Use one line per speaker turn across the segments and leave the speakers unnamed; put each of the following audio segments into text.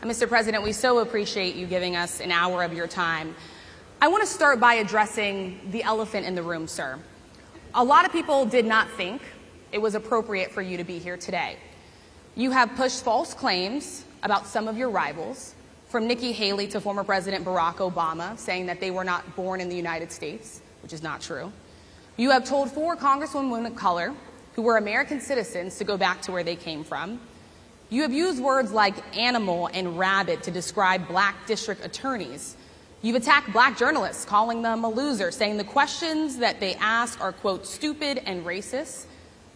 Mr. President, we so appreciate you giving us an hour of your time. I want to start by addressing the elephant in the room, sir. A lot of people did not think it was appropriate for you to be here today. You have pushed false claims about some of your rivals, from Nikki Haley to former President Barack Obama, saying that they were not born in the United States, which is not true. You have told 4 congresswomen of color who were American citizens to go back to where they came from. You have used words like animal and rabbit to describe black district attorneys. You've attacked black journalists, calling them a loser, saying the questions that they ask are, quote, stupid and racist.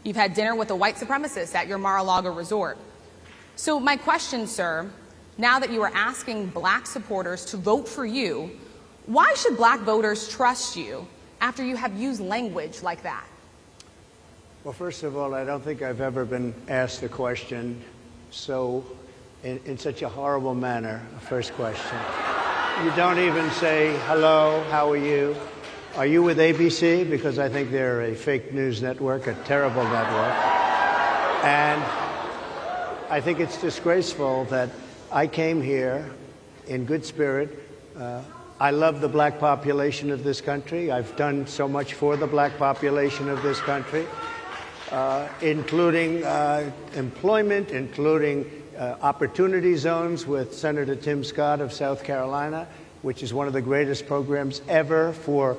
You've had dinner with a white supremacist at your Mar-a-Lago resort. So my question, sir, now that you are asking black supporters to vote for you, why should black voters trust you after you have used language like that?
Well, first of all, I don't think I've ever been asked a question in such a horrible manner. First question. You don't even say, hello, how are you? Are you with ABC? Because I think they're a fake news network, a terrible network. And I think it's disgraceful that I came here in good spirit. I love the black population of this country. I've done so much for the black population of this country, including employment, including opportunity zones with Senator Tim Scott of South Carolina, which is one of the greatest programs ever for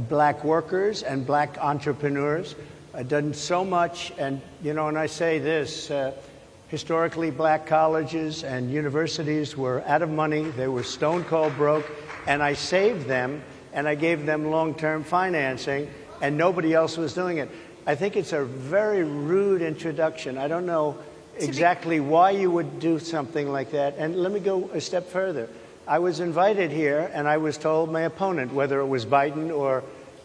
black workers and black entrepreneurs. I've done so much, and and I say this, historically black colleges and universities were out of money, they were stone cold broke, and I saved them and I gave them long-term financing, and nobody else was doing it. I think it's a very rude introduction. I don't know exactly why you would do something like that. And let me go a step further. I was invited here, and I was told my opponent, whether it was Biden or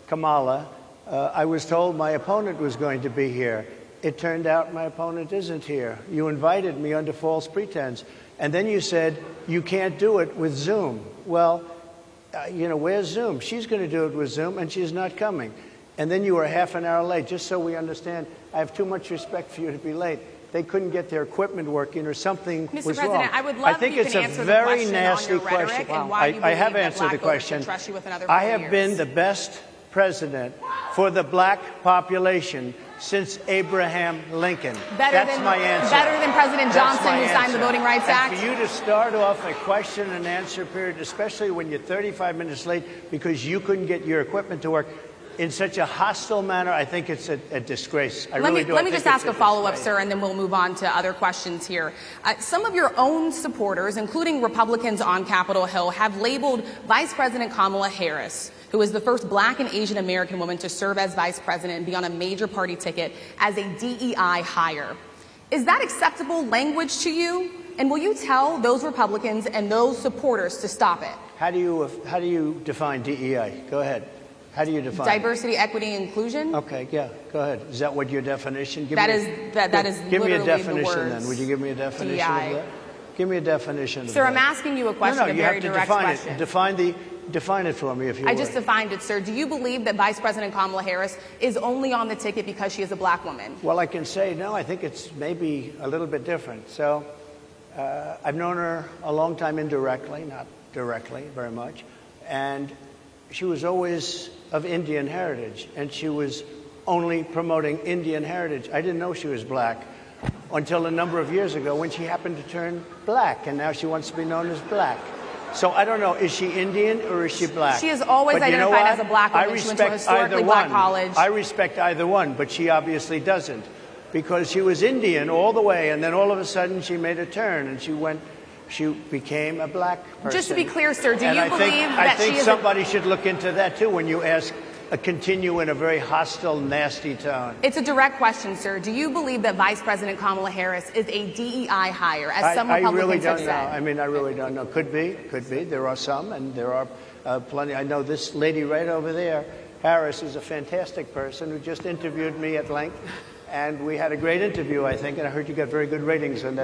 Kamala, I was told my opponent was going to be here. It turned out my opponent isn't here. You invited me under false pretense. And then you said, you can't do it with Zoom. Well, where's Zoom? She's going to do it with Zoom, and she's not coming. And then you were half an hour late. Just so we understand, I have too much respect for you to be late. They couldn't get their equipment working or something was wrong.
Mr. President, I would love if you can answer the question on your rhetoric and why you believe that black voters should trust you with another 4 years.
I have been the best president for the black population since Abraham Lincoln. That's my answer.
Better than President Johnson, who signed the Voting Rights Act?
And for you to start off a question and answer period, especially when you're 35 minutes late because you couldn't get your equipment to work, in such a hostile manner, I think it's a disgrace.
Let me just ask a follow-up, sir, and then we'll move on to other questions here. Some of your own supporters, including Republicans on Capitol Hill, have labeled Vice President Kamala Harris, who is the first black and Asian American woman to serve as vice president and be on a major party ticket, as a DEI hire. Is that acceptable language to you? And will you tell those Republicans and those supporters to stop it?
How do you define DEI? Go ahead. How do you define
diversity, equity, inclusion?
Okay, yeah, go ahead. Is that what your definition?
Give me
a definition then. Would you give me a definition
DEI.
of that? Give me a definition of that.
Sir, I'm asking you a question,
a
very direct question.
Define it for me, if you would.
I just defined it, sir. Do you believe that Vice President Kamala Harris is only on the ticket because she is a black woman?
Well, I can say no. I think it's maybe a little bit different. So I've known her a long time indirectly, not directly very much, and she was always of Indian heritage, and she was only promoting Indian heritage. I didn't know she was black until a number of years ago when she happened to turn black, and now she wants to be known as black. So I don't know, is she Indian or is she black?
She is always identified as a black woman. She went to a historically black college.
I respect either one, but she obviously doesn't, because she was Indian all the way, and then all of a sudden she made a turn, and she became a black person.
Just to be clear, sir, do you believe
I think somebody should look into that, too, when you continue in a very hostile, nasty tone.
It's a direct question, sir. Do you believe that Vice President Kamala Harris is a DEI hire, as some Republicans have said?
I really don't know. I really don't know. Could be. There are some, and there are plenty. I know this lady right over there, Harris, is a fantastic person who just interviewed me at length, and we had a great interview, I think, and I heard you got very good ratings on that.